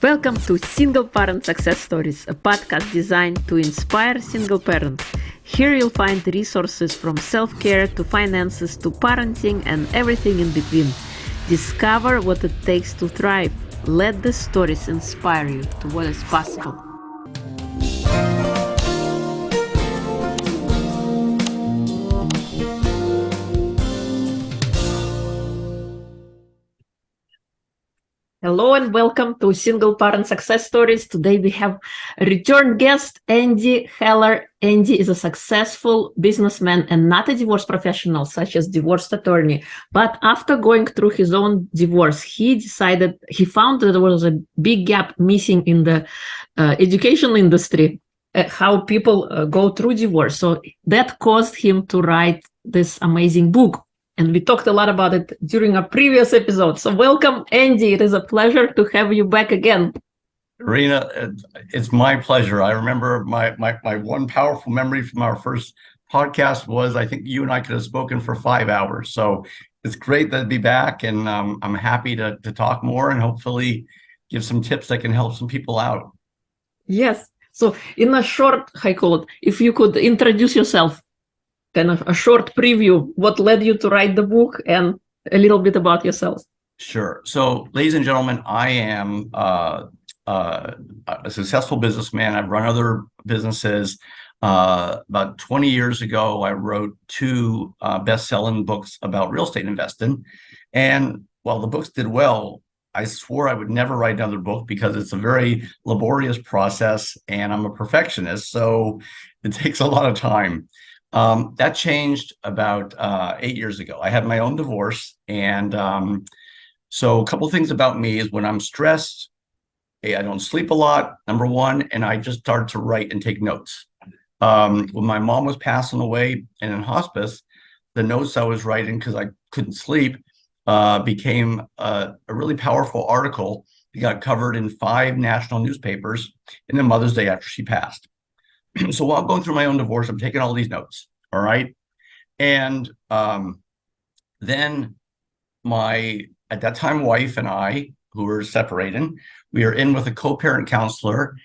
Welcome to Single Parent Success Stories, a podcast designed to inspire single parents. Here you'll find resources from self-care to finances to parenting and everything in between. Discover what it takes to thrive. Let the stories inspire you to what is possible. Hello and welcome to Single Parent Success Stories. Today we have a return guest, Andy Heller. Andy is a successful businessman and not a divorce professional, such as divorce attorney. But after going through his own divorce, he found that there was a big gap missing in the education industry, how people go through divorce. So that caused him to write this amazing book. And we talked a lot about it during our previous episode. So welcome, Andy. It is a pleasure to have you back again. Irina, it's my pleasure. I remember my one powerful memory from our first podcast was I think you and I could have spoken for 5 hours. So it's great to be back, and I'm happy to talk more and hopefully give some tips that can help some people out. Yes. So in a short, I call it, if you could introduce yourself, kind of a short preview, what led you to write the book and a little bit about yourself. Sure. So, ladies and gentlemen, I am a successful businessman. I've run other businesses. About 20 years ago, I wrote 2 best-selling books about real estate investing. And while the books did well, I swore I would never write another book because it's a very laborious process and I'm a perfectionist. So it takes a lot of time. That changed about 8 years ago. I had my own divorce. And so a couple of things about me is when I'm stressed, I don't sleep a lot, number one, and I just started to write and take notes. When my mom was passing away and in hospice, the notes I was writing because I couldn't sleep became a really powerful article that got covered in 5 national newspapers in the Mother's Day after she passed. So while I'm going through my own divorce, I'm taking all these notes, all right? And then my, at that time, wife and I, who were separating, we were in with a co-parent counselor,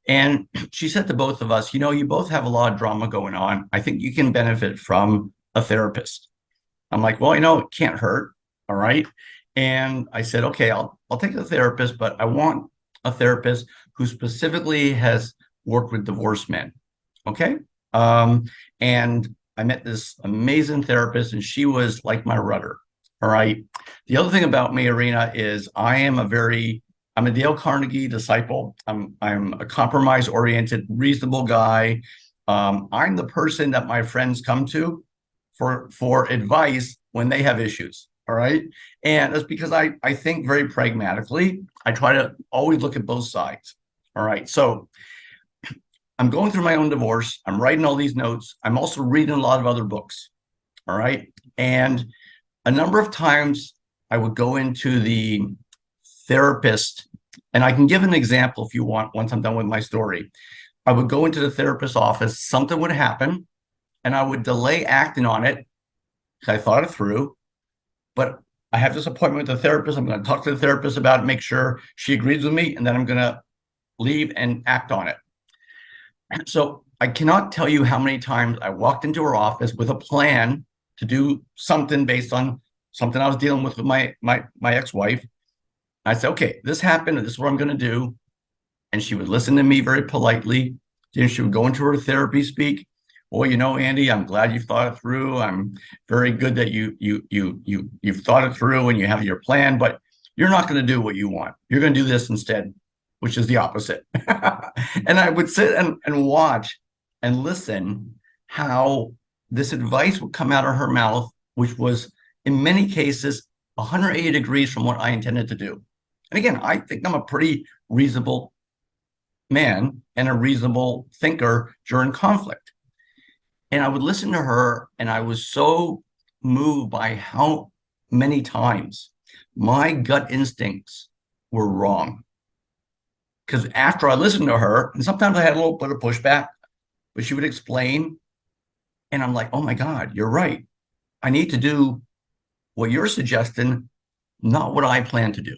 and she said to both of us, you both have a lot of drama going on. I think you can benefit from a therapist. I'm like, well, it can't hurt, all right? And I said, okay, I'll take a therapist, but I want a therapist who specifically has worked with divorced men. Okay. And I met this amazing therapist, and she was like my rudder. All right. The other thing about me, Irina, is I'm a Dale Carnegie disciple. I'm a compromise-oriented, reasonable guy. I'm the person that my friends come to for advice when they have issues. All right. And that's because I think very pragmatically. I try to always look at both sides. All right. So I'm going through my own divorce. I'm writing all these notes. I'm also reading a lot of other books. All right. And a number of times I would go into the therapist, and I can give an example if you want, once I'm done with my story. I would go into the therapist's office, something would happen, and I would delay acting on it because I thought it through. But I have this appointment with the therapist. I'm going to talk to the therapist about it, make sure she agrees with me, and then I'm going to leave and act on it. So I cannot tell you how many times I walked into her office with a plan to do something based on something I was dealing with my ex-wife. I said, okay, this happened, and this is what I'm going to do. And she would listen to me very politely. Then she would go into her therapy speak. Well, Andy, I'm glad you thought it through. I'm very good that you've thought it through and you have your plan, but you're not going to do what you want. You're going to do this instead, which is the opposite. And I would sit and watch and listen how this advice would come out of her mouth, which was in many cases 180 degrees from what I intended to do. And again, I think I'm a pretty reasonable man and a reasonable thinker during conflict. And I would listen to her, and I was so moved by how many times my gut instincts were wrong. Because after I listened to her, and sometimes I had a little bit of pushback, but she would explain, and I'm like, oh my God, you're right. I need to do what you're suggesting, not what I plan to do.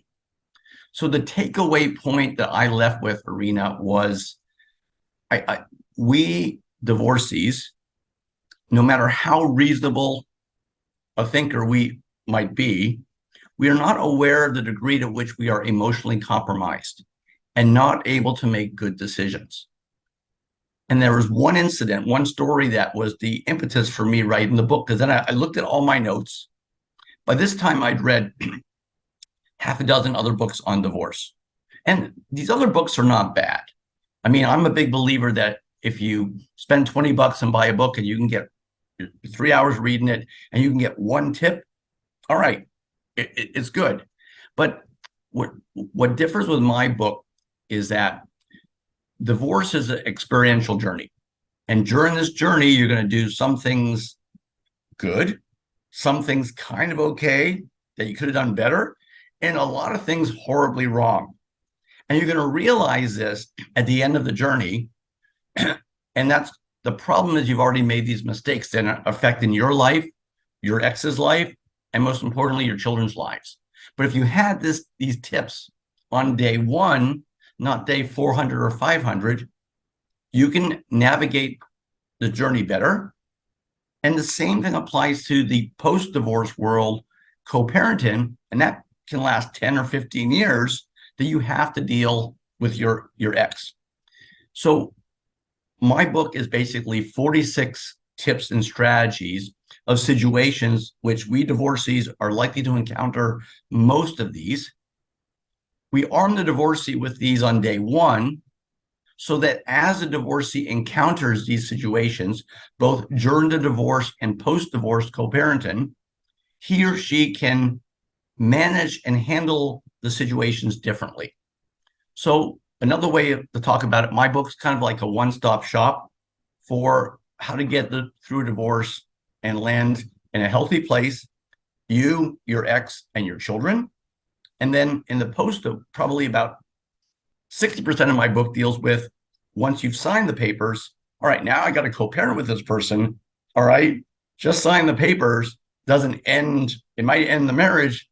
So the takeaway point that I left with, Irina, was we divorcees, no matter how reasonable a thinker we might be, we are not aware of the degree to which we are emotionally compromised and not able to make good decisions. And there was one incident, one story that was the impetus for me writing the book, because then I looked at all my notes. By this time, I'd read half a dozen other books on divorce. And these other books are not bad. I mean, I'm a big believer that if you spend $20 and buy a book and you can get 3 hours reading it and you can get one tip, all right, it's good. But what differs with my book is that divorce is an experiential journey. And during this journey, you're going to do some things good, some things kind of okay that you could have done better, and a lot of things horribly wrong. And you're going to realize this at the end of the journey. And that's the problem, is you've already made these mistakes that are affecting your life, your ex's life, and most importantly, your children's lives. But if you had these tips on day one, not day 400 or 500, you can navigate the journey better. And the same thing applies to the post-divorce world, co-parenting, and that can last 10 or 15 years that you have to deal with your ex. So my book is basically 46 tips and strategies of situations which we divorcees are likely to encounter most of these. We arm the divorcee with these on day one, so that as a divorcee encounters these situations, both during the divorce and post-divorce co-parenting, he or she can manage and handle the situations differently. So another way to talk about it, my book's kind of like a one-stop shop for how to get through divorce and land in a healthy place, you, your ex, and your children. And then in the post, probably about 60% of my book deals with, once you've signed the papers, all right, now I got to co-parent with this person. All right, just sign the papers doesn't end, it might end the marriage,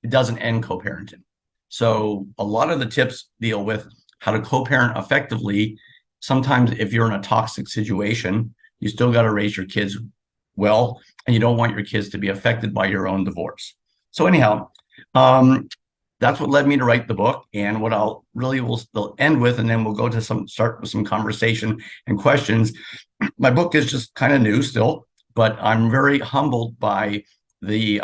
it doesn't end co-parenting. So a lot of the tips deal with how to co-parent effectively. Sometimes if you're in a toxic situation, you still got to raise your kids well, and you don't want your kids to be affected by your own divorce. So anyhow, that's what led me to write the book, and what I'll really will end with, and then we'll go to start with some conversation and questions. My book is just kind of new still, but I'm very humbled by the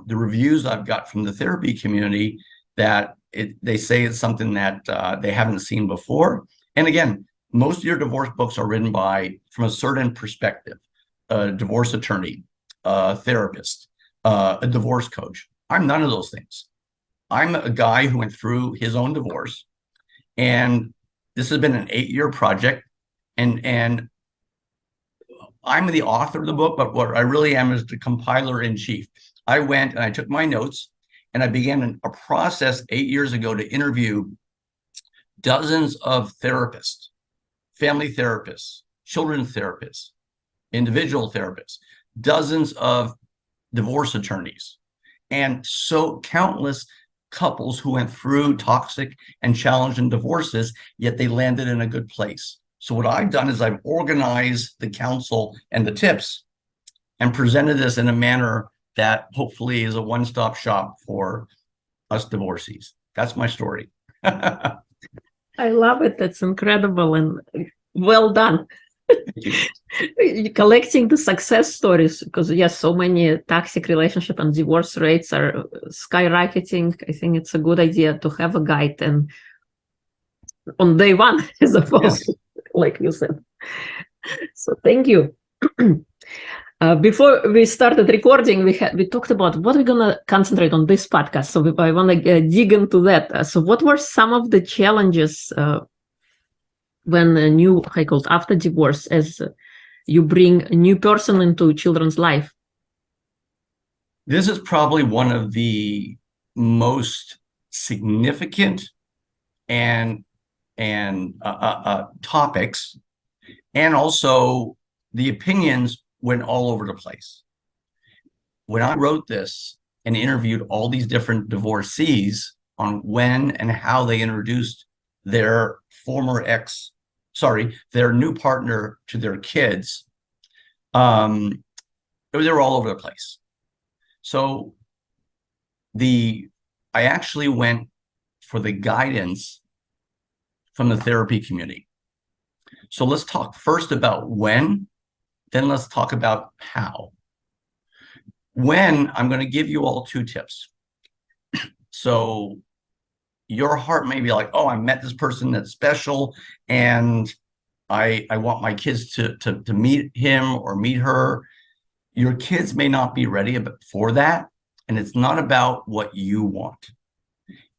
reviews I've got from the therapy community, that they say it's something that they haven't seen before. And again, most of your divorce books are written from a certain perspective: a divorce attorney, a therapist, a divorce coach. I'm none of those things. I'm a guy who went through his own divorce, and this has been an 8-year project, and I'm the author of the book, but what I really am is the compiler in chief. I went and I took my notes, and I began a process 8 years ago to interview dozens of therapists, family therapists, children's therapists, individual therapists, dozens of divorce attorneys, and so countless couples who went through toxic and challenging divorces, yet they landed in a good place. So what I've done is I've organized the counsel and the tips and presented this in a manner that hopefully is a one-stop shop for us divorcees. That's my story. I love it. That's incredible and well done. Collecting the success stories, because yes, so many toxic relationship and divorce rates are skyrocketing. I think it's a good idea to have a guide, and on day one, as opposed, like you said. So thank you. Before we started recording, we talked about what we're gonna concentrate on this podcast. So I want to dig into that. So what were some of the challenges when a new, I called after divorce, as you bring a new person into children's life? This is probably one of the most significant and topics, and also the opinions went all over the place. When I wrote this and interviewed all these different divorcees, on when and how they introduced their their new partner to their kids, they were all over the place. So I actually went for the guidance from the therapy community. So let's talk first about when, then let's talk about how. When, I'm going to give you all 2 tips. So your heart may be like, oh, I met this person that's special, and I want my kids to meet him or meet her. Your kids may not be ready for that. And it's not about what you want.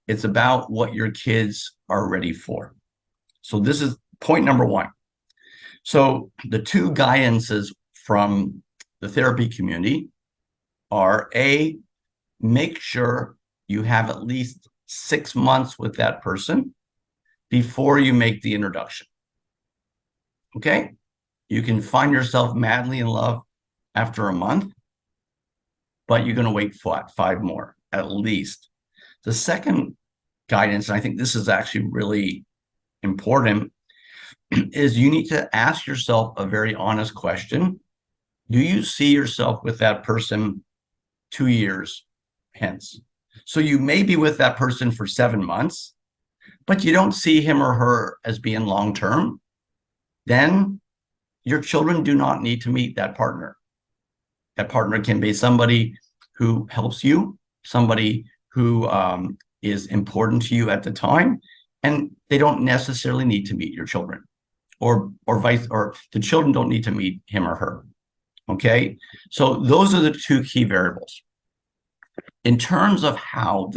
It's about what your kids are ready for. So this is point number 1. So the 2 guidances from the therapy community are: A, make sure you have at least 6 months with that person before you make the introduction. Okay? You can find yourself madly in love after a month, but you're going to wait 5 more at least. The second guidance, and I think this is actually really important, is you need to ask yourself a very honest question. Do you see yourself with that person 2 years hence? So you may be with that person for 7 months, but you don't see him or her as being long-term. Then your children do not need to meet that partner. That partner can be somebody who helps you, somebody who is important to you at the time, and they don't necessarily need to meet your children, or the children don't need to meet him or her. Okay, so those are the 2 key variables. In terms of how,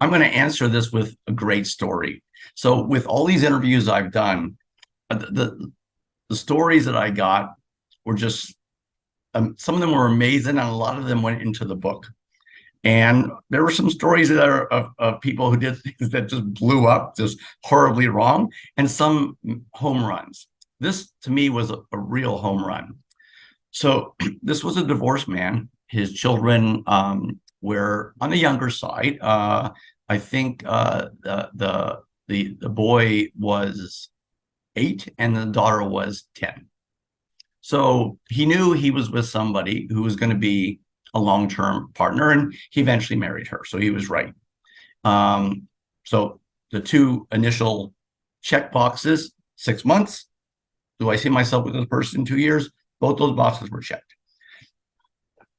I'm going to answer this with a great story. So with all these interviews I've done, the stories that I got were just, some of them were amazing, and a lot of them went into the book. And there were some stories that are of people who did things that just blew up, just horribly wrong, and some home runs. This, to me, was a real home run. So this was a divorced man. His children were on the younger side. I think the boy was 8 and the daughter was 10. So he knew he was with somebody who was going to be a long-term partner, and he eventually married her. So he was right. So the 2 initial check boxes: 6 months. Do I see myself with this person 2 years? Both those boxes were checked.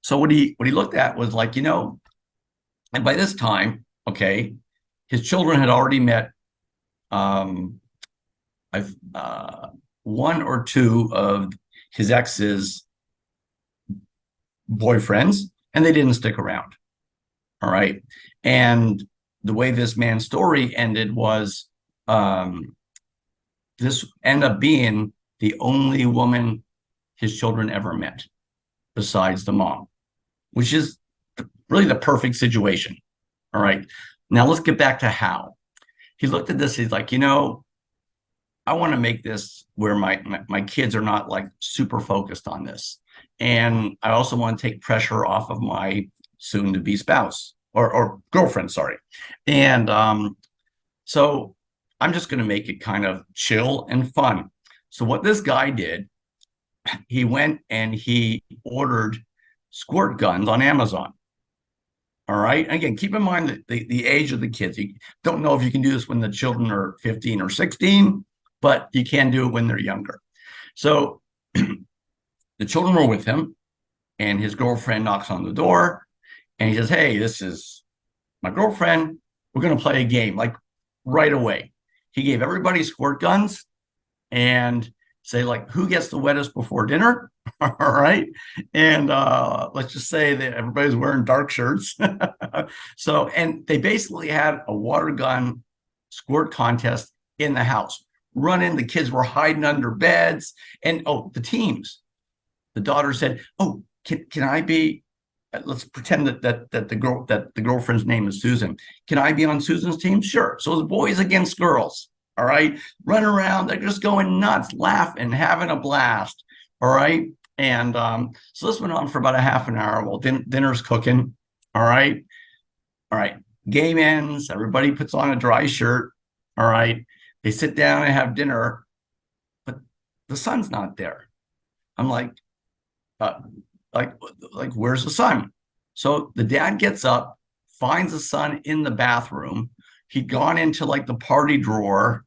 So what he looked at was like, and by this time, okay, his children had already met 1 or 2 of his ex's boyfriends, and they didn't stick around. All right. And the way this man's story ended was this ended up being the only woman his children ever met besides the mom, which is really the perfect situation. All right. Now let's get back to how. He looked at this. He's like, I want to make this where my kids are not like super focused on this. And I also want to take pressure off of my soon-to-be spouse or girlfriend, sorry. And so I'm just going to make it kind of chill and fun. So what this guy did, he went and he ordered squirt guns on Amazon. All right. Again, keep in mind that the age of the kids. You don't know if you can do this when the children are 15 or 16, but you can do it when they're younger. So the children were with him, and his girlfriend knocks on the door, and he says, "Hey, this is my girlfriend. We're going to play a game," like right away. He gave everybody squirt guns and say, like, who gets the wettest before dinner? All right. And let's just say that everybody's wearing dark shirts. So, and they basically had a water gun squirt contest in the house. Running, the kids were hiding under beds. And the teams. The daughter said, "Oh, can I be?" Let's pretend that the girlfriend's name is Susan. "Can I be on Susan's team?" "Sure." So it's boys against girls. All right, running around, they're just going nuts, laughing, having a blast. All right, and so this went on for about a half an hour while dinner's cooking. All right, game ends, everybody puts on a dry shirt. All right. They sit down and have dinner, but the son's not there. I'm uh, like, where's the son? So the dad gets up, finds the son in the bathroom. He'd gone into like the party drawer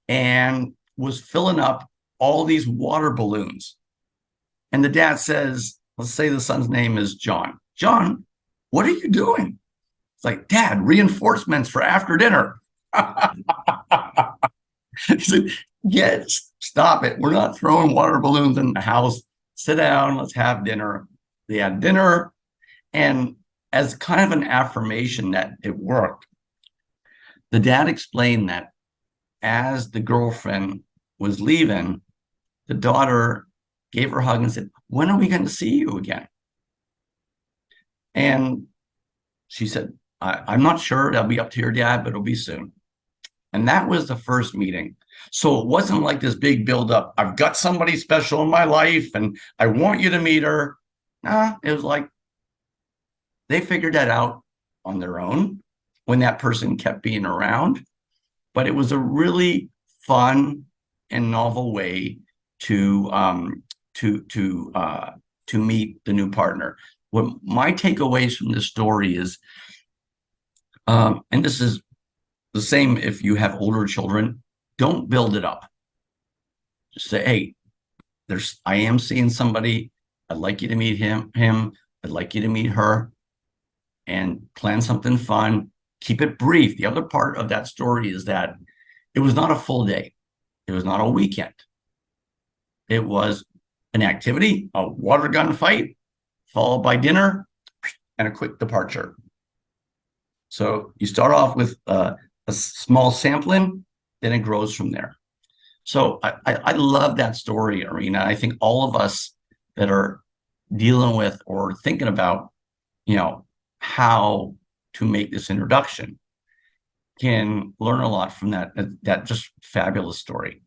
and was filling up all these water balloons. And the dad says, let's say the son's name is John. John, what are you doing? It's like, Dad, reinforcements for after dinner. He said, yes, stop it. We're not throwing water balloons in the house. Sit down, let's have dinner. They had dinner. And as kind of an affirmation that it worked, the dad explained that as the girlfriend was leaving, the daughter gave her a hug and said, when are we going to see you again? And she said, I'm not sure. That'll be up to your dad, but it'll be soon. And that was the first meeting. So it wasn't like this big buildup. I've got somebody special in my life and I want you to meet her. Nah, it was like they figured that out on their own when that person kept being around. But it was a really fun and novel way to meet the new partner. What my takeaways from this story is, and this is the same if you have older children, don't build it up. Just say, hey, I am seeing somebody. I'd like you to meet him. I'd like you to meet her, and plan something fun. Keep it brief. The other part of that story is that it was not a full day. It was not a weekend. It was an activity, a water gun fight, followed by dinner and a quick departure. So you start off with a small sampling, then it grows from there. So I love that story, Irina. I think all of us that are dealing with or thinking about, how to make this introduction can learn a lot from that just fabulous story.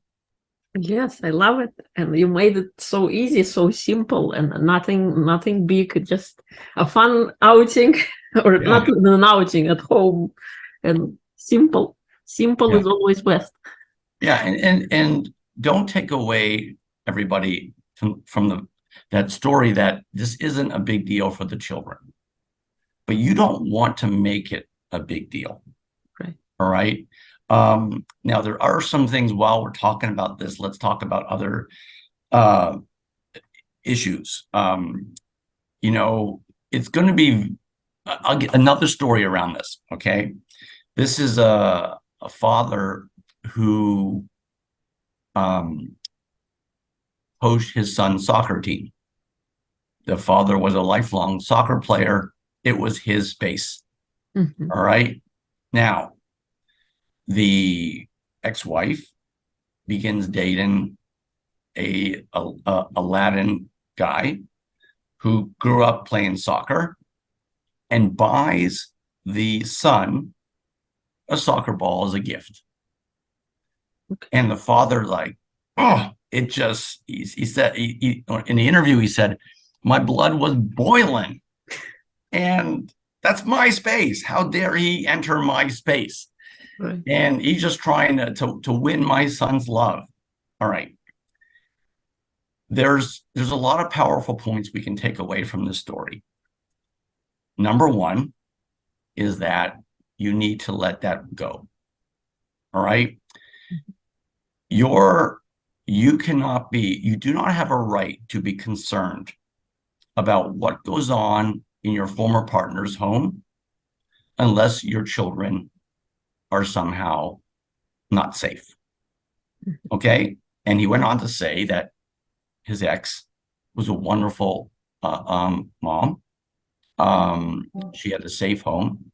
Yes, I love it. And you made it so easy, so simple, and nothing big, just a fun outing or Yeah. not an outing at home. And simple Yeah. is always best. Yeah, and don't take away everybody from that story that this isn't a big deal for the children, but you don't want to make it a big deal. Right. All right. Now there are some things while we're talking about this, let's talk about other issues. It's going to be, I'll get another story around this. Okay. This is a father who coached his son's soccer team. The father was a lifelong soccer player. It was his space. Mm-hmm. All right. Now, the ex-wife begins dating a Latin guy who grew up playing soccer and buys the son a soccer ball as a gift. Okay. And the father, like, oh, it just, he said, in the interview, he said, my blood was boiling. And that's my space. How dare he enter my space? Right. And he's just trying to win my son's love. All right. There's a lot of powerful points we can take away from this story. Number one is that you need to let that go. All right. You do not have a right to be concerned about what goes on in your former partner's home unless your children are somehow not safe. Okay. And he went on to say that his ex was a wonderful mom. She had a safe home.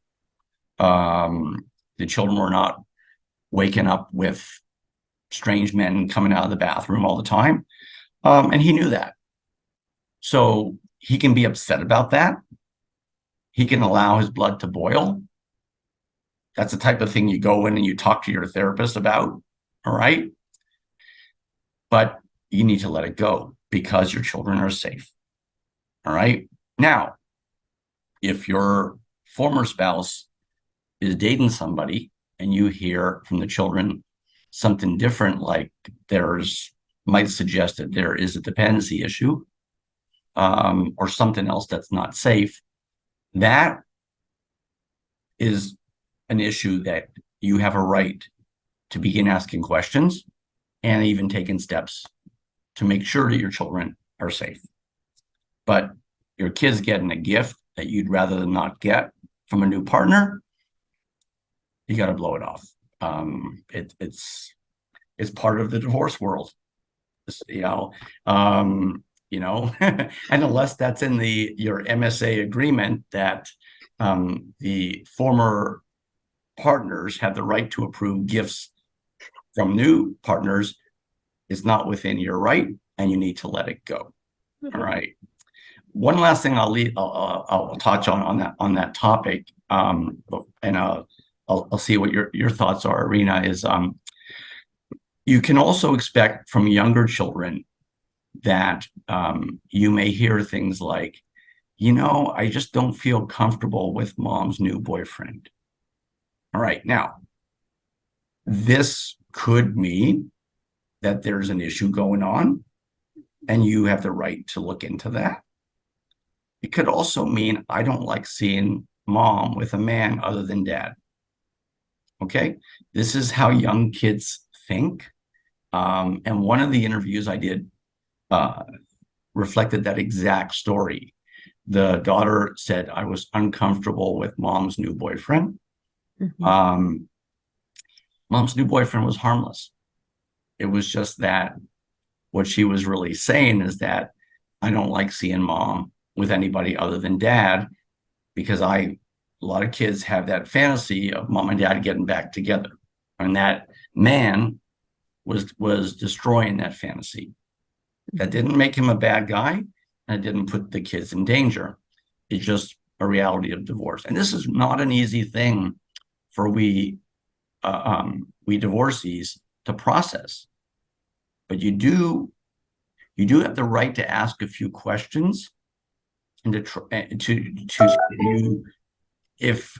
The children were not waking up with strange men coming out of the bathroom all the time. And he knew that. So he can be upset about that. He can allow his blood to boil. That's the type of thing you go in and you talk to your therapist about. All right. But you need to let it go because your children are safe. All right. Now, if your former spouse is dating somebody and you hear from the children something different, like might suggest that there is a dependency issue, or something else that's not safe, that is an issue that you have a right to begin asking questions and even taking steps to make sure that your children are safe. But your kid's getting a gift that you'd rather than not get from a new partner, you got to blow it off. It's part of the divorce world, and unless that's in your MSA agreement that the former partners have the right to approve gifts from new partners, it's not within your right, and you need to let it go. Mm-hmm. All right. One last thing I'll touch on that topic, and I'll see what your thoughts are, Irina, is you can also expect from younger children that you may hear things like, I just don't feel comfortable with mom's new boyfriend. All right. Now, this could mean that there's an issue going on and you have the right to look into that. It could also mean, I don't like seeing mom with a man other than dad. Okay. This is how young kids think. And one of the interviews I did reflected that exact story. The daughter said, I was uncomfortable with mom's new boyfriend. Mm-hmm. Mom's new boyfriend was harmless. It was just that what she was really saying is that I don't like seeing mom with anybody other than dad, because a lot of kids have that fantasy of mom and dad getting back together. And that man was destroying that fantasy. That didn't make him a bad guy, and it didn't put the kids in danger. It's just a reality of divorce. And this is not an easy thing for we divorcees to process. But you do have the right to ask a few questions and to if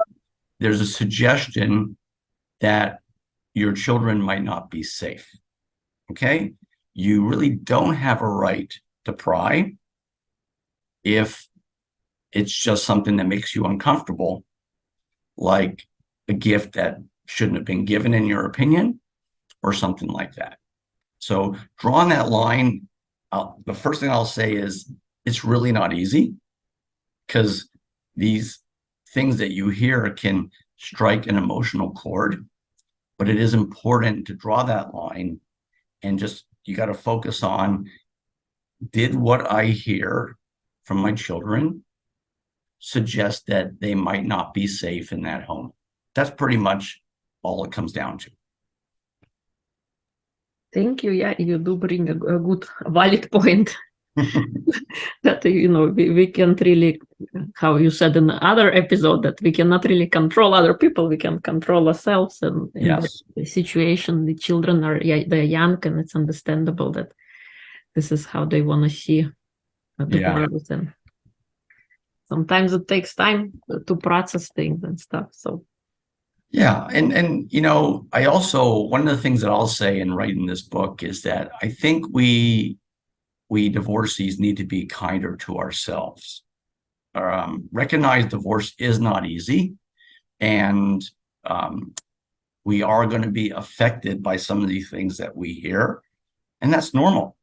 there's a suggestion that your children might not be safe. Okay? You really don't have a right to pry if it's just something that makes you uncomfortable, like a gift that shouldn't have been given in your opinion, or something like that. So drawing that line, the first thing I'll say is it's really not easy, because these things that you hear can strike an emotional chord, but it is important to draw that line and you got to focus on, did what I hear from my children suggest that they might not be safe in that home? That's pretty much all it comes down to. Thank you. Yeah, you do bring a good, valid point. That, we can't really, how you said in the other episode, that we cannot really control other people. We can control ourselves. And in yes. the situation, the children they're young, and it's understandable that this is how they want to see the world. And sometimes it takes time to process things and stuff. So. Yeah. And I also, one of the things that I'll say in writing this book is that I think we divorcees need to be kinder to ourselves. Recognize divorce is not easy, and we are going to be affected by some of these things that we hear, and that's normal.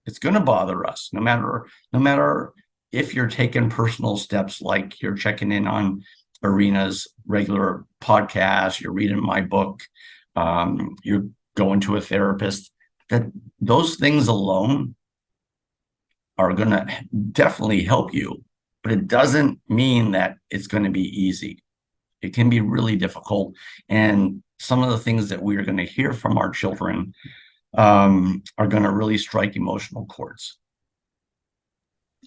It's going to bother us, no matter if you're taking personal steps, like you're checking in on Irina's regular podcast, you're reading my book, you're going to a therapist. That those things alone are going to definitely help you, but it doesn't mean that it's going to be easy. It can be really difficult. And some of the things that we are going to hear from our children are going to really strike emotional chords.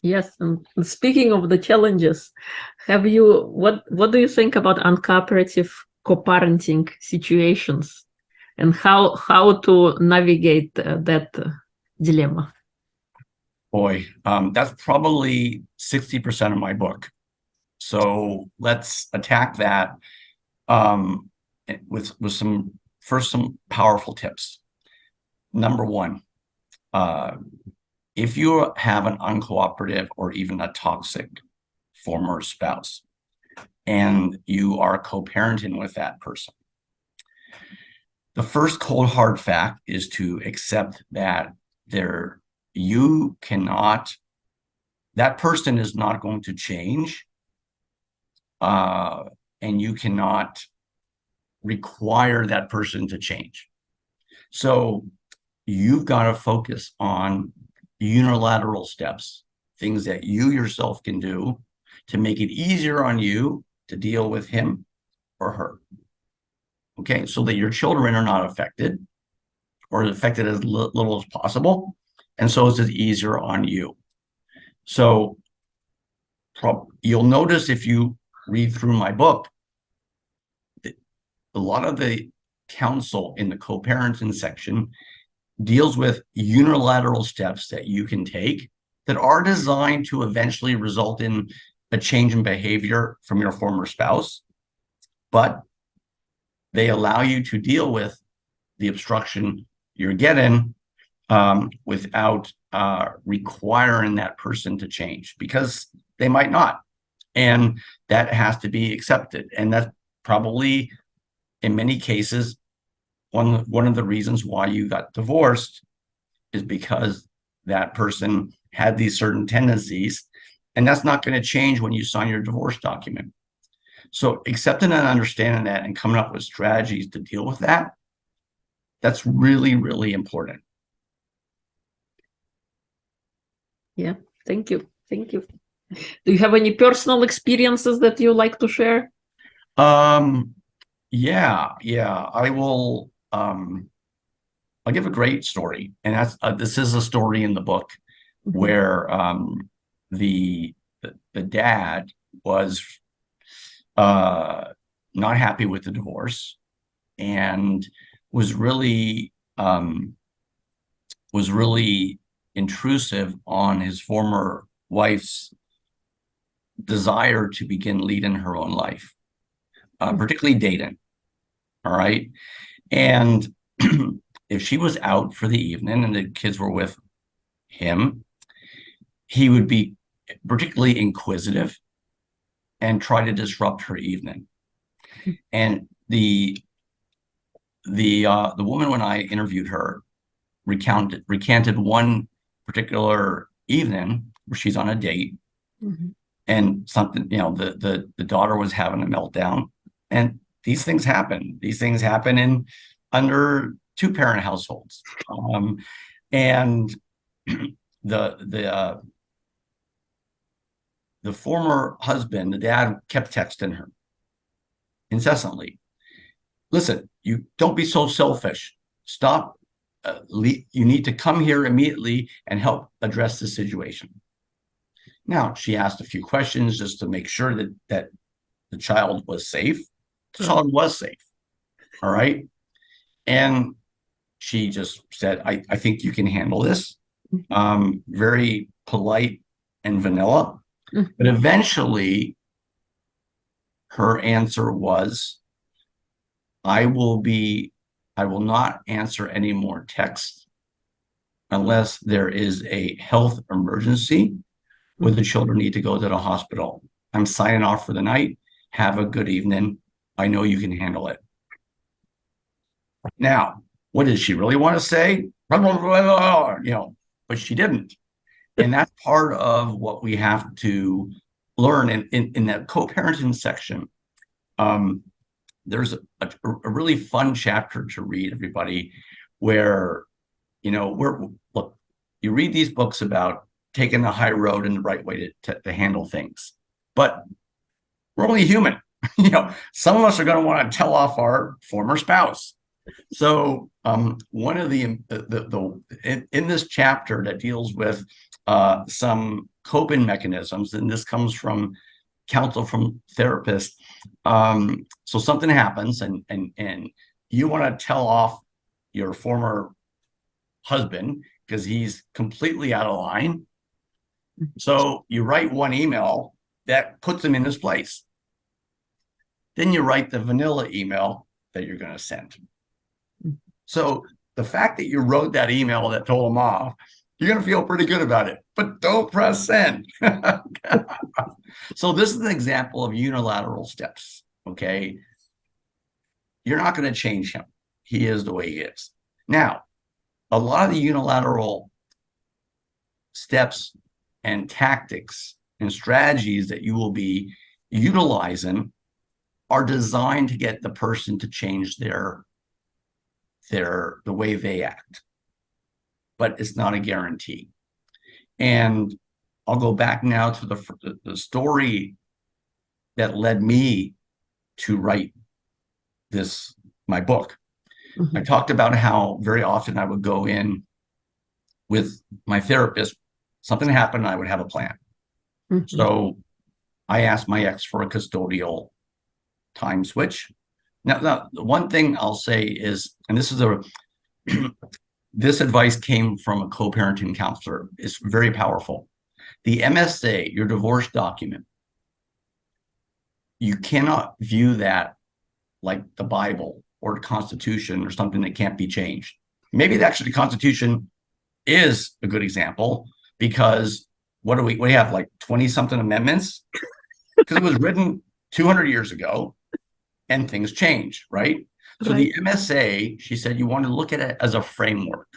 Yes, and speaking of the challenges, what do you think about uncooperative co-parenting situations, and how to navigate that dilemma? Boy, that's probably 60% of my book. So let's attack that. with some powerful tips. Number one, if you have an uncooperative or even a toxic former spouse, and you are co-parenting with that person, the first cold hard fact is to accept that that person is not going to change, and you cannot require that person to change. So you've got to focus on unilateral steps, things that you yourself can do to make it easier on you to deal with him or her. Okay, so that your children are not affected, or affected as little as possible, and so it's easier on you. So you'll notice if you read through my book, a lot of the counsel in the co-parenting section deals with unilateral steps that you can take that are designed to eventually result in a change in behavior from your former spouse, but they allow you to deal with the obstruction you're getting without requiring that person to change, because they might not. And that has to be accepted. And that's probably, in many cases, one of the reasons why you got divorced, is because that person had these certain tendencies, and that's not going to change when you sign your divorce document. So accepting and understanding that and coming up with strategies to deal with that, that's really, really important. Yeah, thank you. Thank you. Do you have any personal experiences that you like to share? Yeah. I will. I'll give a great story, and that's this is a story in the book where the dad was not happy with the divorce, and was really intrusive on his former wife's desire to begin leading her own life, particularly dating. All right. And if she was out for the evening and the kids were with him, he would be particularly inquisitive and try to disrupt her evening. And the woman, when I interviewed her, recanted one particular evening where she's on a date, and something, the daughter was having a meltdown. And these things happen. These things happen in under two-parent households. And the former husband, the dad, kept texting her incessantly. Listen, you don't be so selfish. Stop. You need to come here immediately and help address the situation. Now, she asked a few questions just to make sure that the child was safe. The child was safe. All right. And she just said, I think you can handle this. Very polite and vanilla. But eventually, her answer was, I will not answer any more texts unless there is a health emergency where the children need to go to the hospital. I'm signing off for the night. Have a good evening. I know you can handle it. Now, what did she really want to say? But she didn't. And that's part of what we have to learn in that co-parenting section. There's a really fun chapter to read, everybody, where, look, you read these books about taking the high road and the right way to handle things, but we're only human. Some of us are going to want to tell off our former spouse. So one of in this chapter that deals with some coping mechanisms, and this comes from counsel from therapists. So something happens, and you want to tell off your former husband because he's completely out of line. So you write one email that puts him in his place. then you write the vanilla email that you're going to send. So the fact that you wrote that email that told them off, you're going to feel pretty good about it, but don't press send. So this is an example of unilateral steps, okay? You're not going to change him. He is the way he is. Now, a lot of the unilateral steps and tactics and strategies that you will be utilizing are designed to get the person to change the way they act, but it's not a guarantee. And I'll go back now to the story that led me to write my book. Mm-hmm. I talked about how very often I would go in with my therapist, something happened, I would have a plan. Mm-hmm. So I asked my ex for a custodial time switch. Now, the one thing I'll say is, and this is this advice came from a co-parenting counselor. It's very powerful. The MSA, your divorce document, you cannot view that like the Bible or the Constitution or something that can't be changed. Maybe actually the Constitution is a good example, because what do we have, like 20-something amendments? Because it was written 200 years ago and things change, right? So the MSA, she said, you want to look at it as a framework,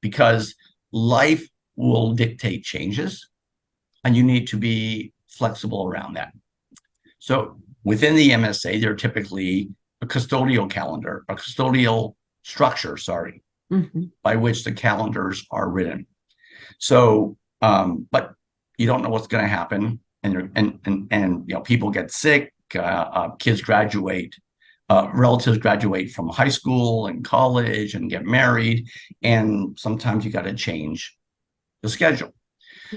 because life will dictate changes and you need to be flexible around that. So within the MSA, there are typically a custodial calendar, a custodial structure, sorry, by which the calendars are written. So, but you don't know what's going to happen, and people get sick, kids graduate, relatives graduate from high school and college and get married, and sometimes you got to change the schedule.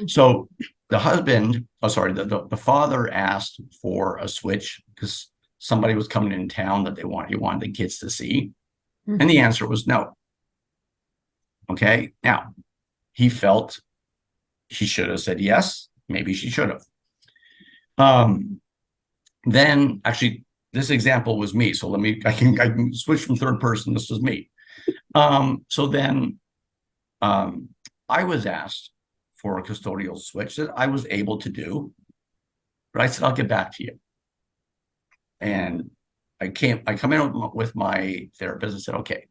So the husband, the father asked for a switch because somebody was coming in town that he wanted the kids to see. And the answer was no. Okay. Now, he felt he should have said yes. Maybe she should have. Then actually, this example was me. So I can switch from third person. This was me. So then I was asked for a custodial switch that I was able to do, but I said, I'll get back to you. And I come in with my therapist and said, okay,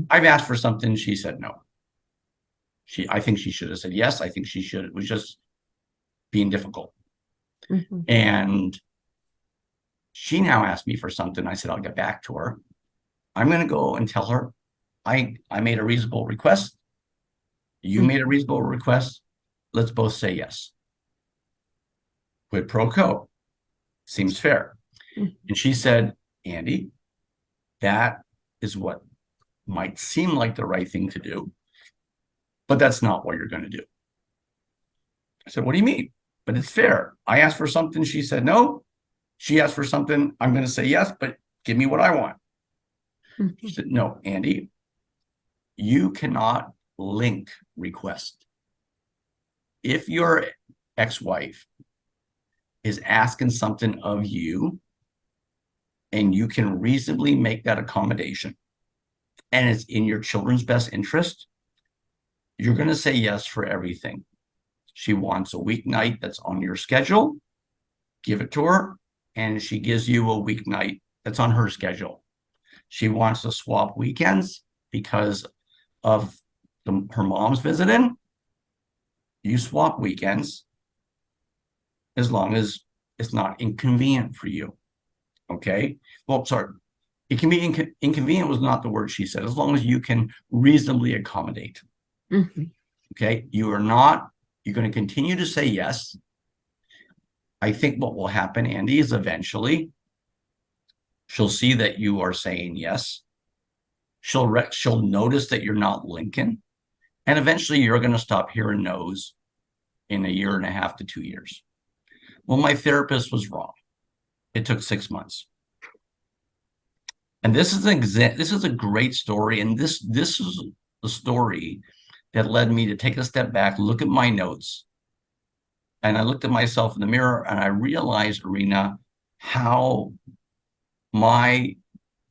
I've asked for something. She said no. I think she should have said yes. I think she should. It was just being difficult. And she now asked me for something. I said, I'll get back to her. I'm going to go and tell her I made a reasonable request. You made a reasonable request. Let's both say yes. Quid pro quo. Seems fair. And she said, Andy, that is what might seem like the right thing to do, but that's not what you're going to do. I said, what do you mean? But it's fair. I asked for something. She said no. She asked for something. I'm going to say yes, but give me what I want. She said, no, Andy, you cannot link request. If your ex-wife is asking something of you and you can reasonably make that accommodation and it's in your children's best interest, you're going to say yes for everything. She wants a weeknight that's on your schedule, give it to her, and she gives you a weeknight that's on her schedule. She wants to swap weekends because of her mom's visiting. You swap weekends as long as it's not inconvenient for you. Okay? Well, sorry. It can be inconvenient was not the word she said, as long as you can reasonably accommodate. Okay? You're going to continue to say yes. I think what will happen, Andy, is eventually she'll see that you are saying yes. She'll notice that you're not linking. And eventually you're going to stop hearing no's in 1.5 to 2 years. Well, my therapist was wrong. It took 6 months. And this is a great story. And this is the story that led me to take a step back, look at my notes. And I looked at myself in the mirror and I realized, Irina, how my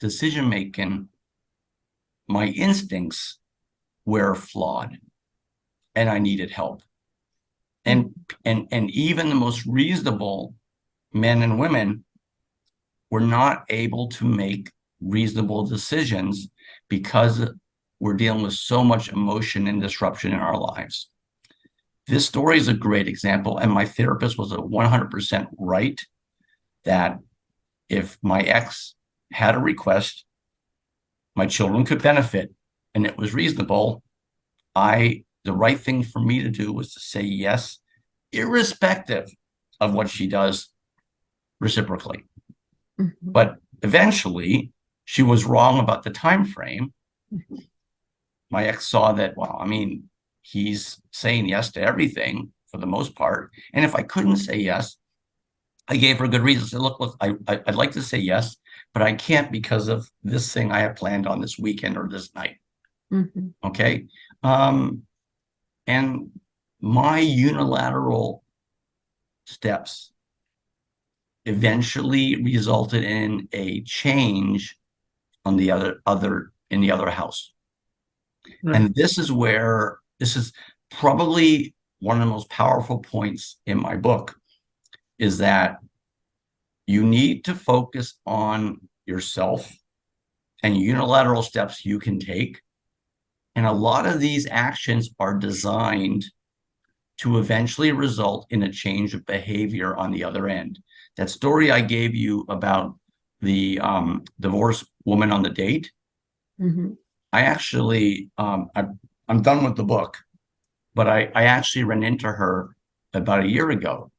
decision making, my instincts were flawed, and I needed help. And even the most reasonable men and women were not able to make reasonable decisions because we're dealing with so much emotion and disruption in our lives. This story is a great example, and my therapist was 100% right that if my ex had a request, my children could benefit, and it was reasonable, the right thing for me to do was to say yes, irrespective of what she does reciprocally. But eventually, she was wrong about the time frame. My ex saw that, well, I mean, he's saying yes to everything for the most part. And if I couldn't say yes, I gave her a good reason. I said, look, I'd like to say yes, but I can't because of this thing I have planned on this weekend or this night. Okay. And my unilateral steps eventually resulted in a change on the other house. Right. And this is probably one of the most powerful points in my book, is that you need to focus on yourself and unilateral steps you can take. And a lot of these actions are designed to eventually result in a change of behavior on the other end. That story I gave you about the divorced woman on the date, I actually, I'm done with the book, but I actually ran into her about a year ago.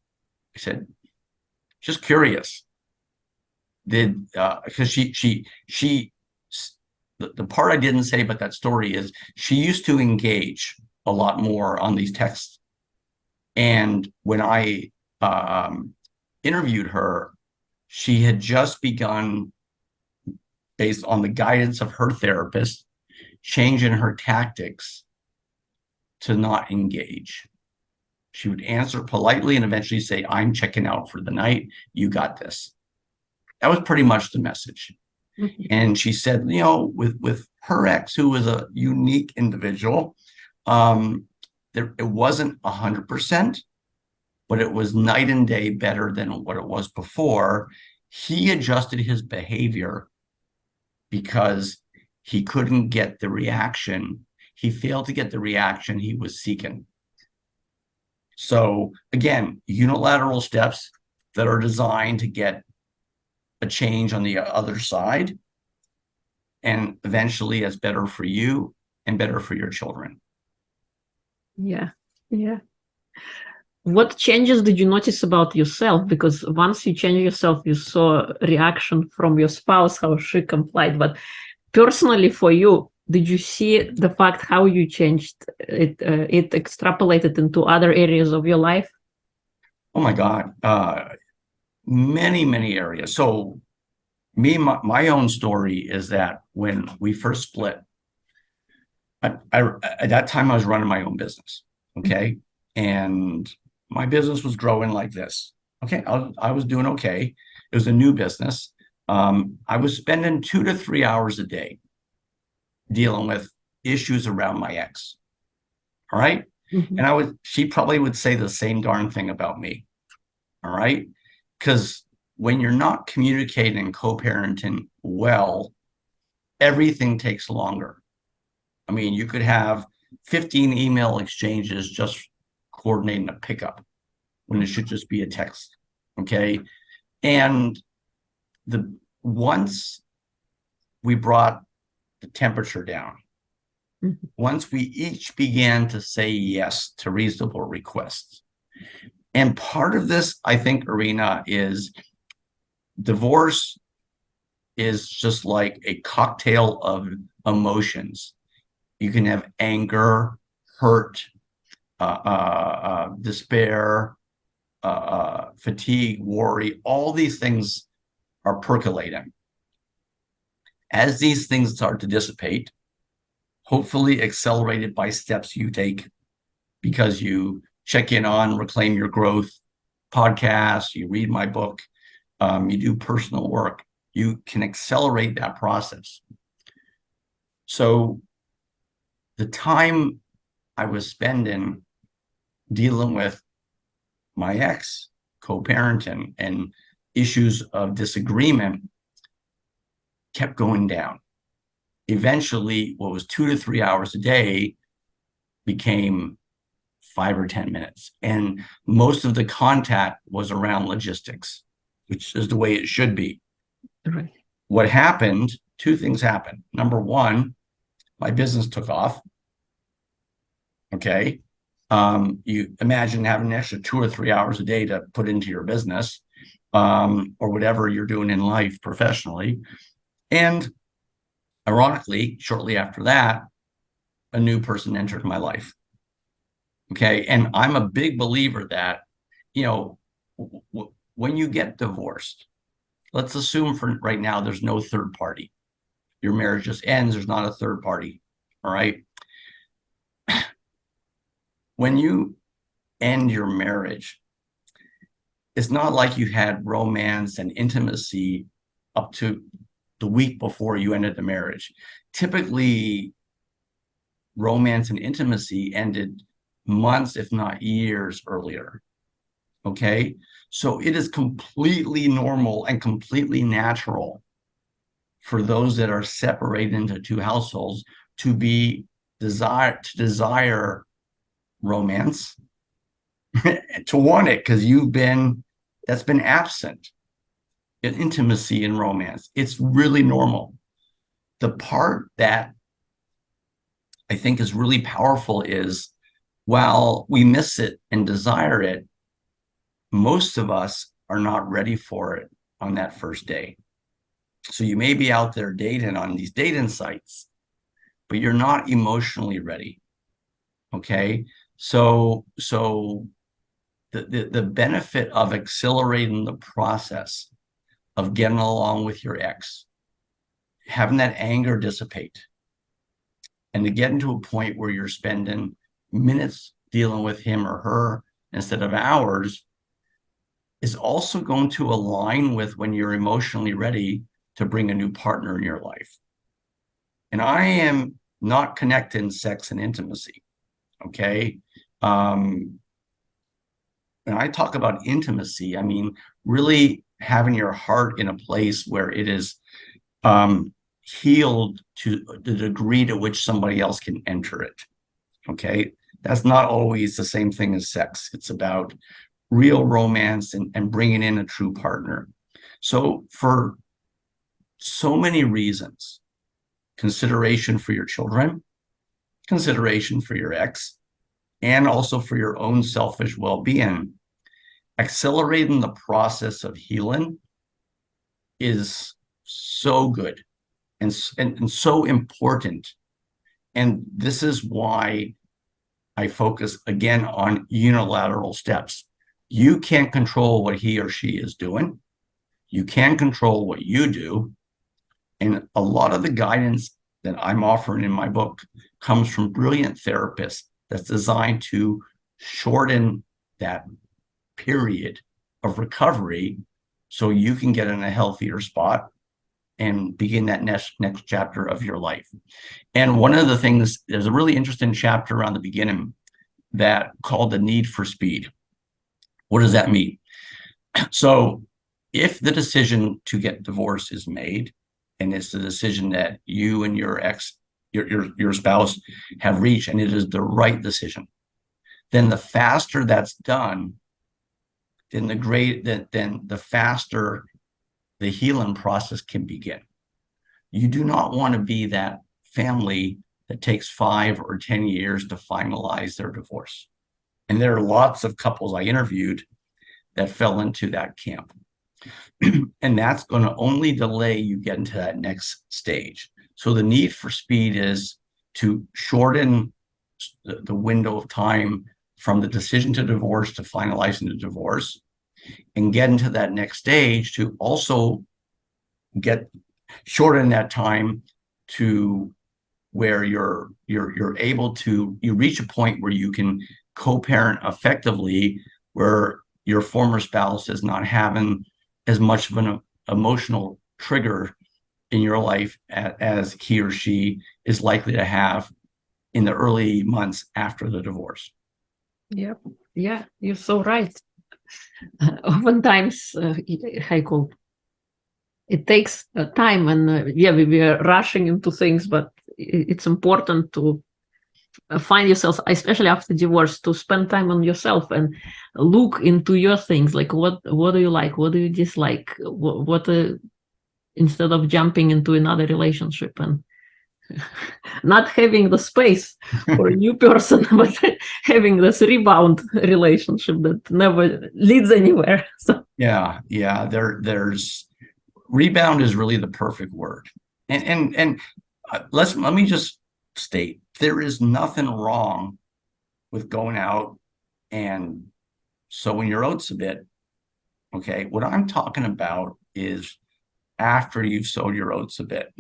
I said, just curious, because the part I didn't say about that story is she used to engage a lot more on these texts. And when I interviewed her, she had just begun, based on the guidance of her therapist, changing her tactics to not engage. She would answer politely and eventually say, I'm checking out for the night. You got this. That was pretty much the message. And she said, with her ex, who was a unique individual, it wasn't 100%, but it was night and day better than what it was before. He adjusted his behavior because he couldn't get the reaction. He failed to get the reaction he was seeking. So again, unilateral steps that are designed to get a change on the other side, and eventually it's better for you and better for your children. Yeah. What changes did you notice about yourself? Because once you change yourself, you saw a reaction from your spouse, how she complied. But personally for you, did you see the fact how you changed it? It extrapolated into other areas of your life? Oh my God. Many areas. So my own story is that when we first split, at that time I was running my own business. Okay. And my business was growing like this. Okay. I was doing okay. It was a new business. I was spending 2 to 3 hours a day dealing with issues around my ex. All right. And she probably would say the same darn thing about me. All right. Because when you're not communicating and co-parenting well, everything takes longer. I mean, you could have 15 email exchanges just coordinating a pickup when it should just be a text. Okay. And once we brought the temperature down, once we each began to say yes to reasonable requests. And part of this, I think, Irina, is divorce is just like a cocktail of emotions. You can have anger, hurt, despair, fatigue, worry. All these things are percolating. As these things start to dissipate, hopefully accelerated by steps you take because you check in on Reclaim Your Growth podcast, you read my book, you do personal work, you can accelerate that process. So the time I was spending dealing with my ex, co-parenting, and issues of disagreement kept going down. Eventually, what was 2 to 3 hours a day became 5 or 10 minutes. And most of the contact was around logistics, which is the way it should be. Right. What happened, two things happened. Number one, my business took off. Okay. You imagine having an extra 2 or 3 hours a day to put into your business, or whatever you're doing in life professionally. And ironically, shortly after that, a new person entered my life. Okay. And I'm a big believer that, when you get divorced, let's assume for right now, there's no third party. Your marriage just ends. There's not a third party. All right. When you end your marriage, it's not like you had romance and intimacy up to the week before you ended the marriage. Typically, romance and intimacy ended months, if not years earlier. Okay. So it is completely normal and completely natural for those that are separated into two households to desire romance, to want it, because that's been absent in intimacy and romance. It's really normal. The part that I think is really powerful is, while we miss it and desire it, most of us are not ready for it on that first day. So you may be out there dating on these dating sites, but you're not emotionally ready. Okay. So the benefit of accelerating the process of getting along with your ex, having that anger dissipate, and to get into a point where you're spending minutes dealing with him or her instead of hours, is also going to align with when you're emotionally ready to bring a new partner in your life. And I am not connecting sex and intimacy. Okay. When I talk about intimacy, I mean really having your heart in a place where it is healed to the degree to which somebody else can enter it. Okay. That's not always the same thing as sex. It's about real romance and bringing in a true partner. So for so many reasons, consideration for your children, consideration for your ex, and also for your own selfish well-being, accelerating the process of healing is so good and so important. And this is why I focus again on unilateral steps. You can't control what he or she is doing. You can control what you do. And a lot of the guidance that I'm offering in my book comes from brilliant therapists that's designed to shorten that period of recovery so you can get in a healthier spot and begin that next chapter of your life. And one of the things, there's a really interesting chapter around the beginning that called the need for speed. What does that mean? So if the decision to get divorced is made, and it's the decision that you and your ex, your spouse have reached, and it is the right decision, then the faster that's done, then the faster the healing process can begin. You do not want to be that family that takes 5 or 10 years to finalize their divorce. And there are lots of couples I interviewed that fell into that camp. And that's going to only delay you getting to that next stage. So the need for speed is to shorten the window of time from the decision to divorce to finalizing the divorce, and get into that next stage to also shorten that time to where you're able to, you reach a point where you can co-parent effectively, where your former spouse is not having as much of an emotional trigger in your life as he or she is likely to have in the early months after the divorce. Yeah, yeah, you're so right. Oftentimes, Heiko, it takes time, and yeah, we are rushing into things, but it's important to find yourself, especially after divorce, to spend time on yourself and look into your things, like what do you like, what do you dislike, what instead of jumping into another relationship and not having the space for a new person, but having this rebound relationship that never leads anywhere. So yeah, there's rebound is really the perfect word. And let me just state, there is nothing wrong with going out and sowing your oats a bit. Okay, what I'm talking about is after you've sowed your oats a bit,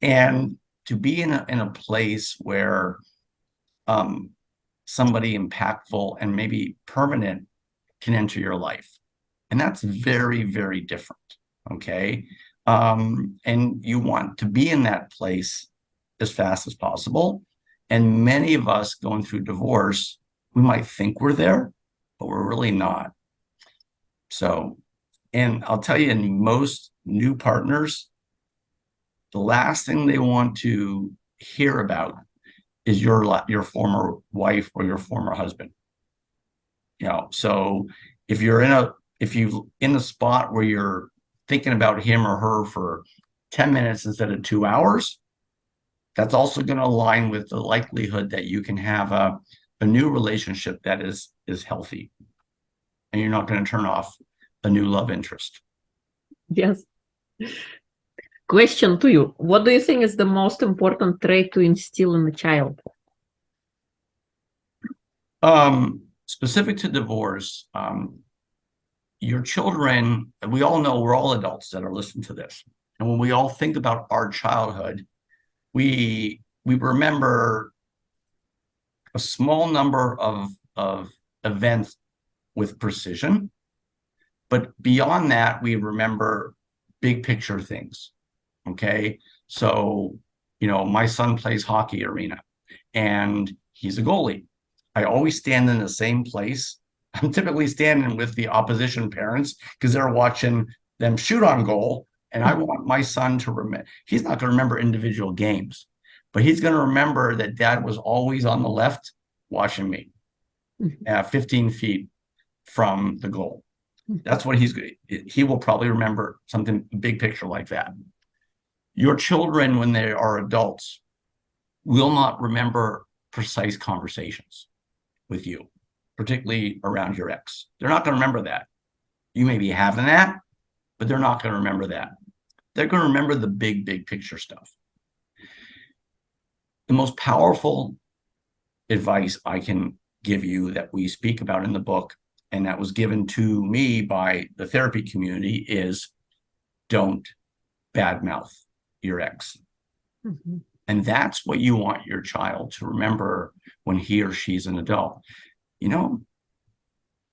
and to be in a place where somebody impactful and maybe permanent can enter your life, and that's very, very different. Okay, and you want to be in that place as fast as possible. And many of us going through divorce, we might think we're there, but we're really not. So, and I'll tell you, in most new partners, the last thing they want to hear about is your former wife or your former husband. So if you're in a spot where you're thinking about him or her for 10 minutes instead of 2 hours, that's also going to align with the likelihood that you can have a new relationship that is healthy, and you're not going to turn off a new love interest. yes. Question to you: what do you think is the most important trait to instill in a child? Specific to divorce, your children, we all know, we're all adults that are listening to this, and when we all think about our childhood, we remember a small number of events with precision, but beyond that, we remember big picture things. Okay, so my son plays hockey, Irina, and he's a goalie. I always stand in the same place. I'm typically standing with the opposition parents because they're watching them shoot on goal. And I want my son to remember, he's not going to remember individual games, but he's going to remember that dad was always on the left watching me at 15 feet from the goal. That's what he will probably remember, something big picture like that. Your children, when they are adults, will not remember precise conversations with you, particularly around your ex. They're not going to remember that. You may be having that, but they're not going to remember that. They're going to remember the big picture stuff. The most powerful advice I can give you that we speak about in the book, and that was given to me by the therapy community, is don't badmouth your ex. Mm-hmm. And that's what you want your child to remember when he or she's an adult.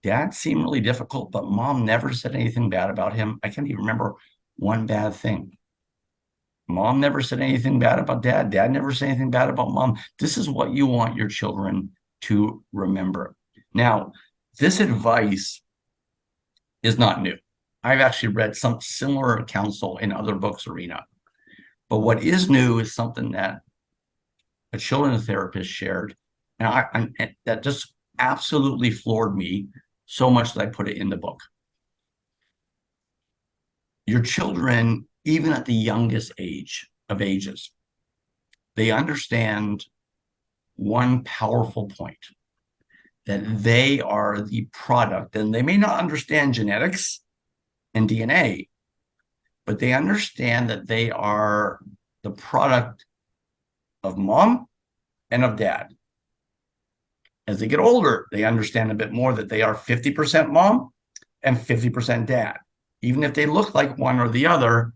Dad seemed really difficult, but mom never said anything bad about him. I can't even remember one bad thing. Mom never said anything bad about dad. Dad never said anything bad about mom. This is what you want your children to remember. Now, this advice is not new. I've actually read some similar counsel in other books, Irina. But what is new is something that a children's therapist shared. Now, that just absolutely floored me so much that I put it in the book. Your children, even at the youngest age of ages, they understand one powerful point, that they are the product, and they may not understand genetics and DNA, but they understand that they are the product of mom and of dad. As they get older, they understand a bit more that they are 50% mom and 50% dad. Even if they look like one or the other,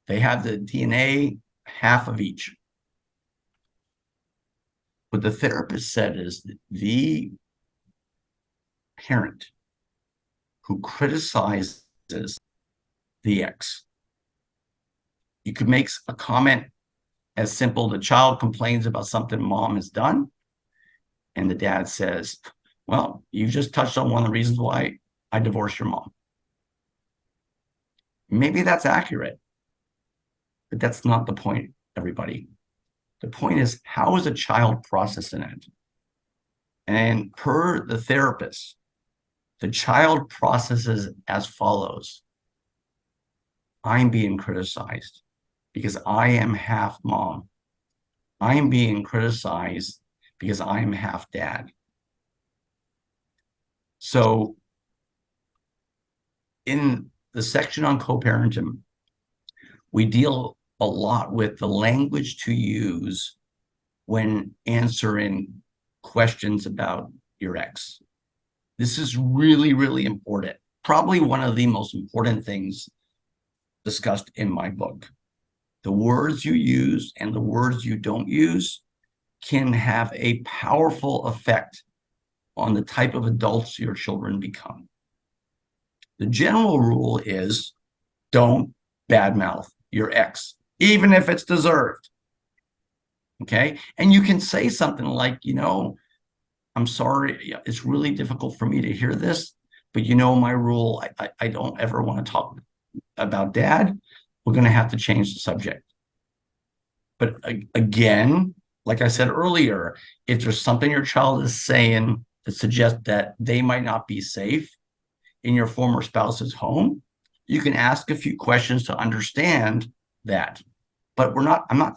they have the DNA half of each. What the therapist said is the parent who criticizes the ex. You could make a comment as simple, the child complains about something mom has done, and the dad says, well, you just touched on one of the reasons why I divorced your mom. Maybe that's accurate, but that's not the point, everybody. The point is, how is a child processing it? And per the therapist, the child processes as follows. I'm being criticized because I am half mom. I'm being criticized because I'm half dad. So in the section on co-parenting, we deal a lot with the language to use when answering questions about your ex. This is really, really important. Probably one of the most important things discussed in my book. The words you use and the words you don't use can have a powerful effect on the type of adults your children become. The general rule is don't badmouth your ex, even if it's deserved. Okay. And you can say something like, I'm sorry, it's really difficult for me to hear this, but my rule, I don't ever want to talk about dad. We're going to have to change the subject. But again, like I said earlier, if there's something your child is saying that suggests that they might not be safe in your former spouse's home, you can ask a few questions to understand that. But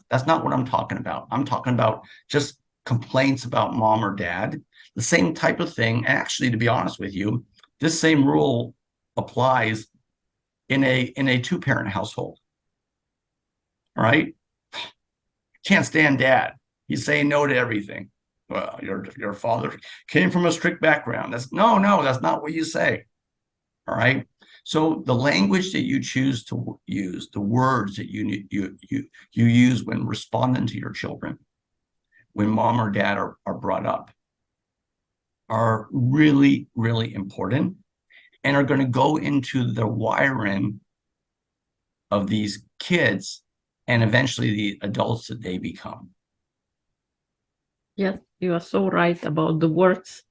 that's not what I'm talking about. I'm talking about just complaints about mom or dad, the same type of thing. Actually, to be honest with you, this same rule applies in a two-parent household. All right? Can't stand dad. He's saying no to everything. Well, your father came from a strict background. That's not what you say. All right. So the language that you choose to use, the words that you use when responding to your children, when mom or dad are brought up, are really, really important and are going to go into the wiring of these kids and eventually the adults that they become. Yes, you are so right about the words,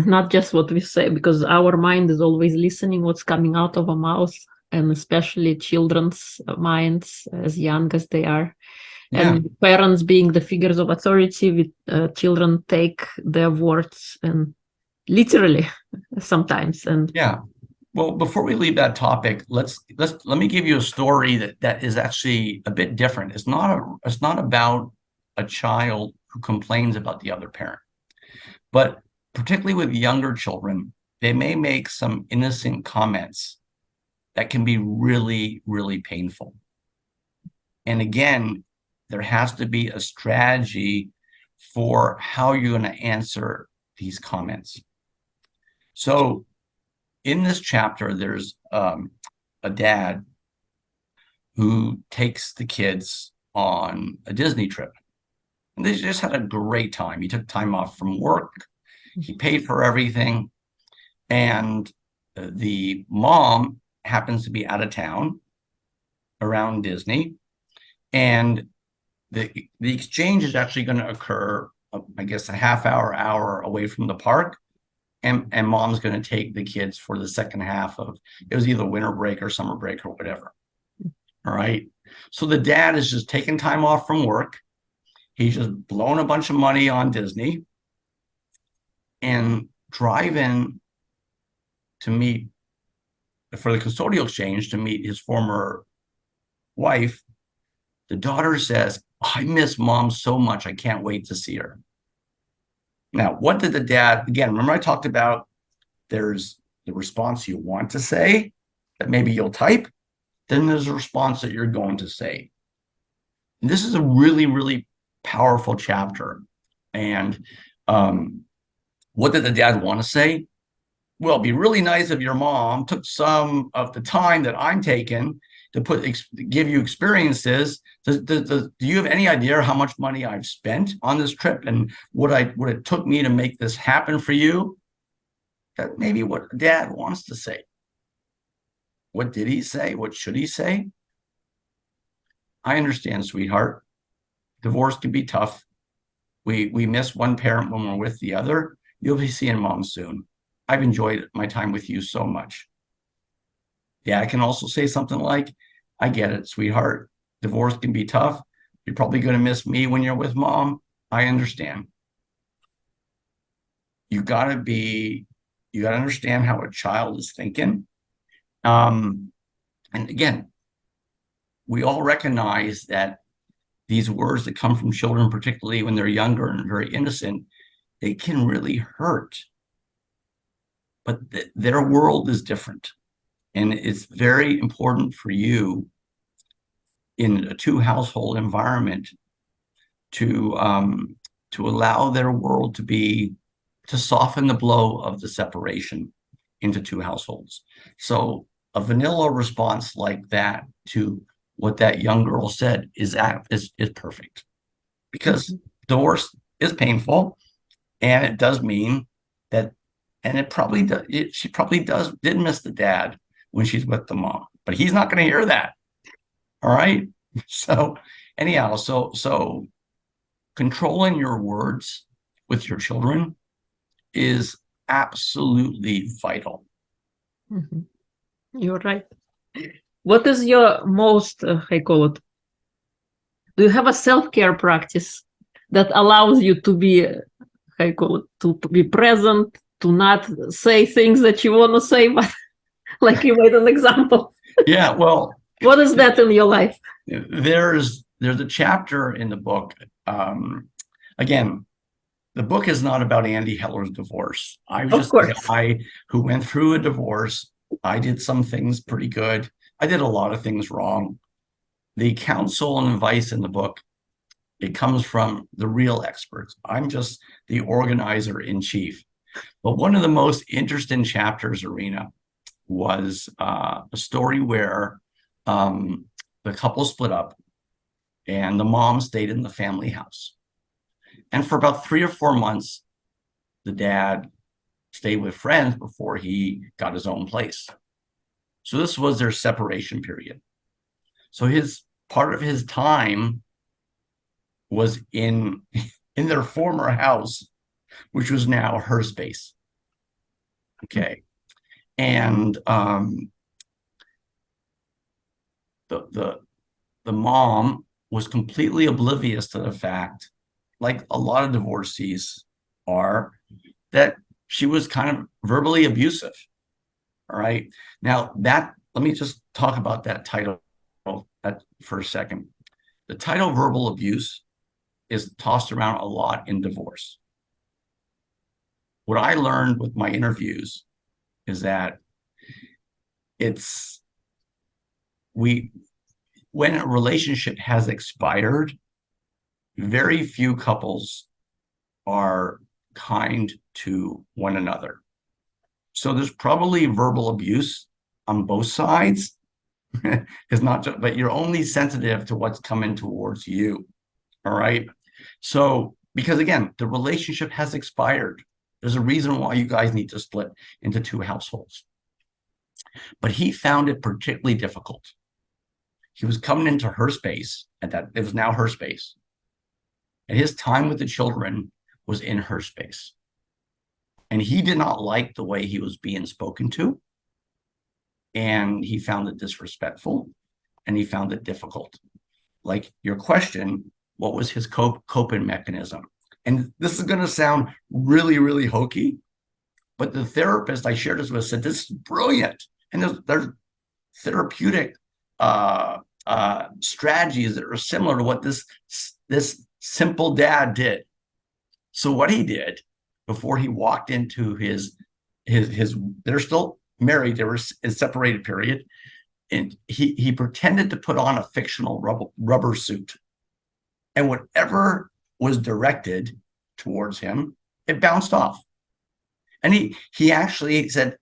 not just what we say, because our mind is always listening what's coming out of our mouth, and especially children's minds as young as they are. Yeah. And parents being the figures of authority, children take their words and literally sometimes. And yeah. Well, before we leave that topic, let me give you a story that is actually a bit different. It's not about a child who complains about the other parent, but particularly with younger children, they may make some innocent comments that can be really, really painful. And again, there has to be a strategy for how you're going to answer these comments. So in this chapter, there's a dad who takes the kids on a Disney trip. And they just had a great time. He took time off from work. He paid for everything. And the mom happens to be out of town around Disney. And the exchange is actually going to occur, I guess, a half hour away from the park. And mom's going to take the kids for the second half of, it was either winter break or summer break or whatever. All right. So the dad is just taking time off from work. He's just blown a bunch of money on Disney and driving to meet for the custodial exchange to meet his former wife. The daughter says, I miss mom so much. I can't wait to see her. Now, what did the dad, again, remember I talked about there's the response you want to say that maybe you'll type. Then there's a response that you're going to say. And this is a really, really powerful chapter. And what did the dad want to say? Well, it'd be really nice if your mom took some of the time that I'm taking to give you experiences. Do you have any idea how much money I've spent on this trip and what it took me to make this happen for you? That may be what dad wants to say. What did he say? What should he say? I understand, sweetheart. Divorce can be tough. We miss one parent when we're with the other. You'll be seeing mom soon. I've enjoyed my time with you so much. Yeah, I can also say something like, I get it, sweetheart. Divorce can be tough. You're probably going to miss me when you're with mom. I understand. You got to understand how a child is thinking. And again, we all recognize that these words that come from children, particularly when they're younger and very innocent, they can really hurt. But their world is different. And it's very important for you in a two-household environment to allow their world to soften the blow of the separation into two households. So a vanilla response like that to what that young girl said is perfect, because divorce is painful, and it does mean that, and it probably does, she probably did miss the dad when she's with the mom, but he's not going to hear that. All right. So anyhow, so controlling your words with your children is absolutely vital. Mm-hmm. You're right. What is your most, I call it, do you have a self-care practice that allows you to be, I call it, to be present, to not say things that you want to say, but like you made an example? Yeah, well, what is that in your life? There's a chapter in the book. Again, the book is not about Andy Heller's divorce. I was just a guy who went through a divorce. I did some things pretty good. I did a lot of things wrong. The counsel and advice in the book, it comes from the real experts. I'm just the organizer in chief. But one of the most interesting chapters, Irina, was a story where the couple split up and the mom stayed in the family house. And for about 3 or 4 months, the dad stayed with friends before he got his own place. So this was their separation period. So part of his time was in their former house, which was now her space. Okay. And the mom was completely oblivious to the fact, like a lot of divorcees are, that she was kind of verbally abusive. All right. Now let me just talk about that title for a second. The title verbal abuse is tossed around a lot in divorce. What I learned with my interviews is that when a relationship has expired, very few couples are kind to one another. So there's probably verbal abuse on both sides. It's not just, but you're only sensitive to what's coming towards you. All right. So, because again, the relationship has expired. There's a reason why you guys need to split into two households. But he found it particularly difficult. He was coming into her space, and that it was now her space. And his time with the children was in her space. And he did not like the way he was being spoken to. And he found it disrespectful, and he found it difficult. Like your question, what was his coping mechanism? And this is going to sound really, really hokey, but the therapist I shared this with said, this is brilliant. And there's therapeutic strategies that are similar to what this simple dad did. So what he did before he walked into his they're still married, they were in separated period, and he pretended to put on a fictional rubber suit, and whatever was directed towards him, it bounced off. And he actually said,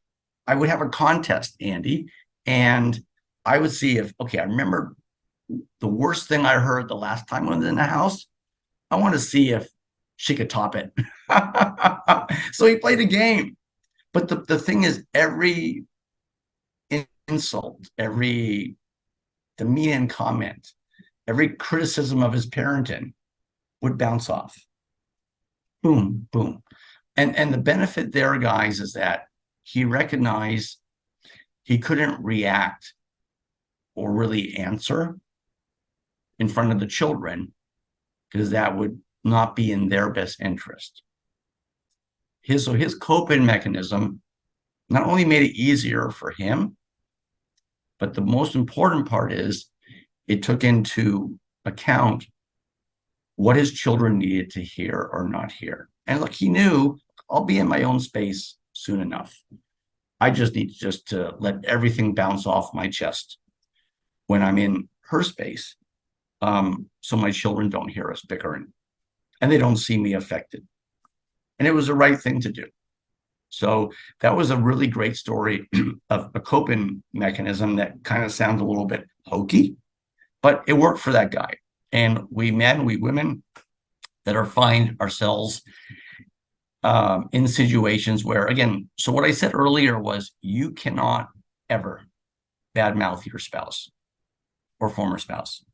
I would have a contest, Andy, and I would see if, okay, I remember the worst thing I heard the last time I was in the house. I want to see if she could top it. So he played a game. But the thing is, every insult, every demeaning comment, every criticism of his parenting would bounce off. Boom, boom. And the benefit there, guys, is that he recognized he couldn't react or really answer in front of the children because that would not be in their best interest. So his coping mechanism not only made it easier for him, but the most important part is it took into account what his children needed to hear or not hear. And look, he knew I'll be in my own space soon enough. I just need to let everything bounce off my chest when I'm in her space, so my children don't hear us bickering and they don't see me affected. And it was the right thing to do. So that was a really great story of a coping mechanism that kind of sounds a little bit hokey, but it worked for that guy. And we women that are find ourselves in situations where, again, so what I said earlier was you cannot ever badmouth your spouse or former spouse.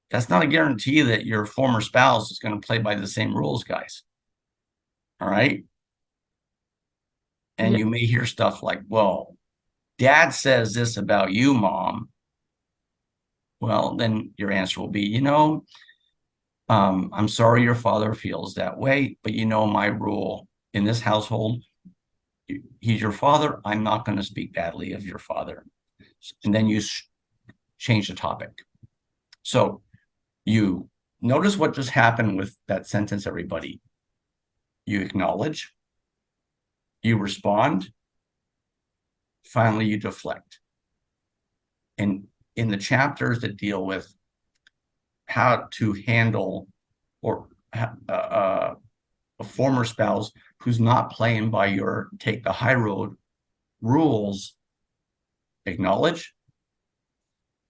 That's not a guarantee that your former spouse is going to play by the same rules, guys. All right. And you may hear stuff like, well, dad says this about you, mom. Well, then your answer will be, I'm sorry your father feels that way, but my rule in this household, he's your father. I'm not going to speak badly of your father. And then you change the topic. So you notice what just happened with that sentence, everybody. You acknowledge, you respond, finally you deflect. And in the chapters that deal with how to handle or a former spouse who's not playing by your take the high road rules, acknowledge,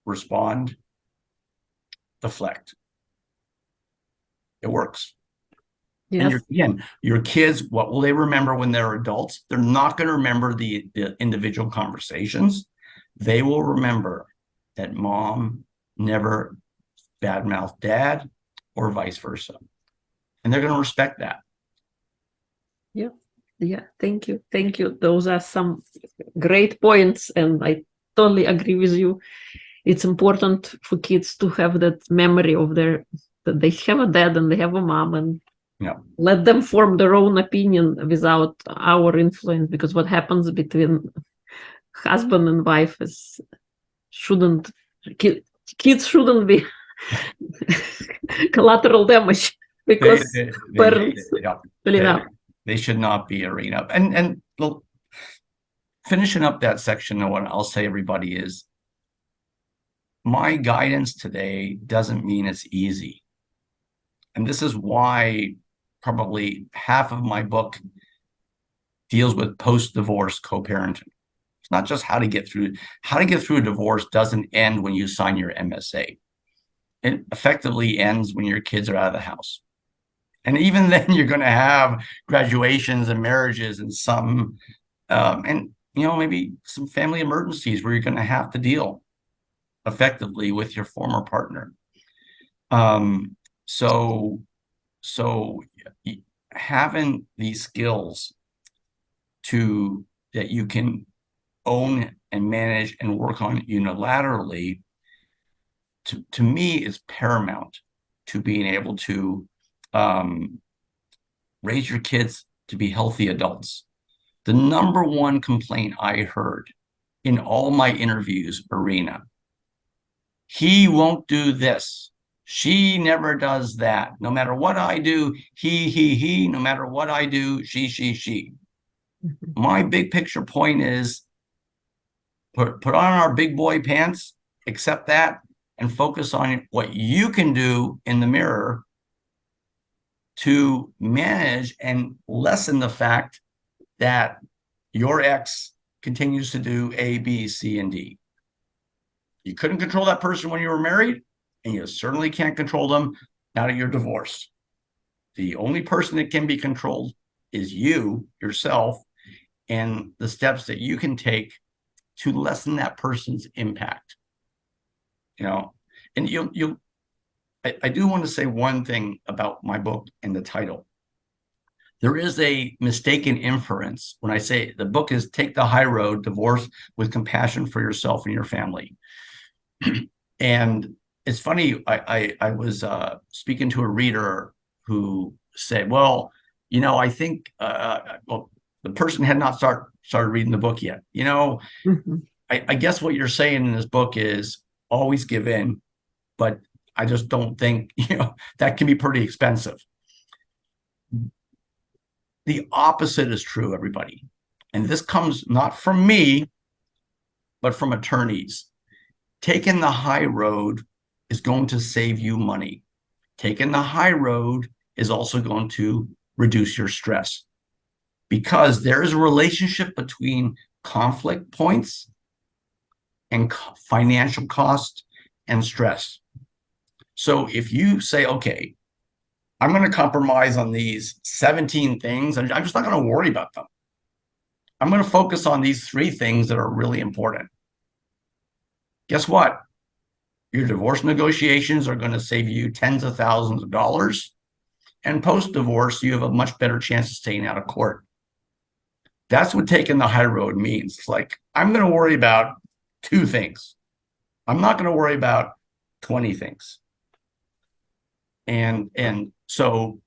respond, deflect. It works. Yes. And your kids, what will they remember when they're adults? They're not going to remember the individual conversations. They will remember that mom never badmouthed dad or vice versa. And they're going to respect that. Yeah. Thank you. Those are some great points. And I totally agree with you. It's important for kids to have that memory of that they have a dad and they have a mom, and let them form their own opinion without our influence, because what happens between husband and wife kids shouldn't be collateral damage because parents they should not be, Irina. And finishing up that section, what I'll say, everybody, is my guidance today doesn't mean it's easy. And this is why probably half of my book deals with post-divorce co-parenting. It's not just how to get through a divorce. Doesn't end when you sign your MSA. It effectively ends when your kids are out of the house. And even then you're going to have graduations and marriages and some, maybe some family emergencies where you're going to have to deal effectively with your former partner. So having these skills that you can own and manage and work on unilaterally, to me, is paramount to being able to raise your kids to be healthy adults. The number one complaint I heard in all my interviews, Irina, he won't do this. She never does that. No matter what I do, he, no matter what I do, she. Mm-hmm. My big picture point is put on our big boy pants, accept that, and focus on what you can do in the mirror to manage and lessen the fact that your ex continues to do A, B, C, and D. You couldn't control that person when you were married, and you certainly can't control them now that you're divorced. The only person that can be controlled is you, yourself, and the steps that you can take to lessen that person's impact. And I do want to say one thing about my book and the title. There is a mistaken inference when I say the book is Take the High Road, Divorce with Compassion for Yourself and Your Family. And it's funny, I was speaking to a reader who said, well, I think, well, the person had not started reading the book yet. Mm-hmm. I guess what you're saying in this book is always give in, but I just don't think, that can be pretty expensive. The opposite is true, everybody. And this comes not from me, but from attorneys. Taking the high road is going to save you money. Taking the high road is also going to reduce your stress, because there is a relationship between conflict points and financial cost and stress. So if you say, okay, I'm going to compromise on these 17 things, and I'm just not going to worry about them. I'm going to focus on these 3 things that are really important. Guess what? Your divorce negotiations are going to save you tens of thousands of dollars. And post-divorce, you have a much better chance of staying out of court. That's what taking the high road means. It's like, I'm going to worry about 2 things. I'm not going to worry about 20 things. And so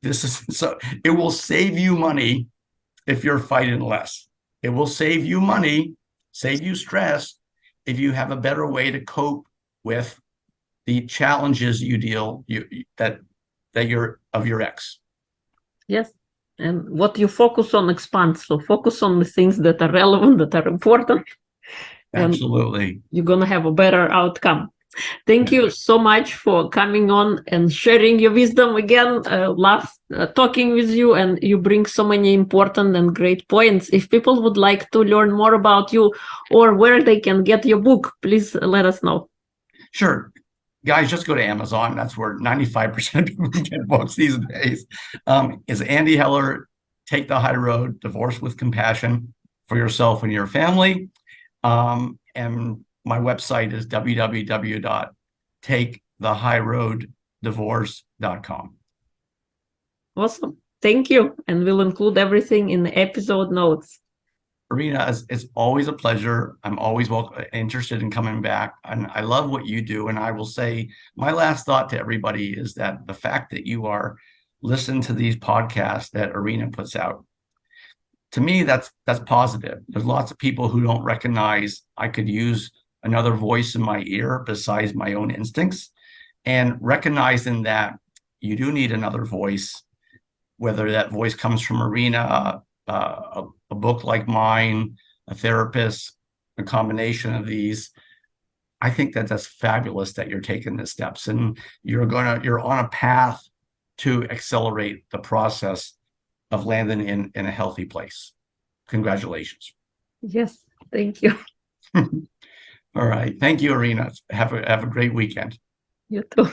it will save you money if you're fighting less. It will save you money, save you stress, if you have a better way to cope with the challenges that you're of your ex. Yes. And what you focus on expands. So focus on the things that are relevant, that are important. Absolutely. You're going to have a better outcome. Thank you so much for coming on and sharing your wisdom again. Love talking with you, and you bring so many important and great points. If people would like to learn more about you or where they can get your book, please let us know. Sure. Guys, just go to Amazon. That's where 95% of people get books these days. Is Andy Heller, Take the High Road, Divorce with Compassion for Yourself and Your Family. And my website is www.takethehighroaddivorce.com. Awesome. Thank you. And we'll include everything in the episode notes. Irina, it's always a pleasure. I'm always interested in coming back. And I love what you do. And I will say my last thought to everybody is that the fact that you are listening to these podcasts that Irina puts out, to me, that's positive. There's lots of people who don't recognize I could use another voice in my ear besides my own instincts, and recognizing that you do need another voice, whether that voice comes from Irina, a book like mine, a therapist, a combination of these. I think that's fabulous that you're taking the steps, and you're on a path to accelerate the process of landing in a healthy place. Congratulations. Yes, thank you. All right. Thank you, Irina. Have a great weekend. You too.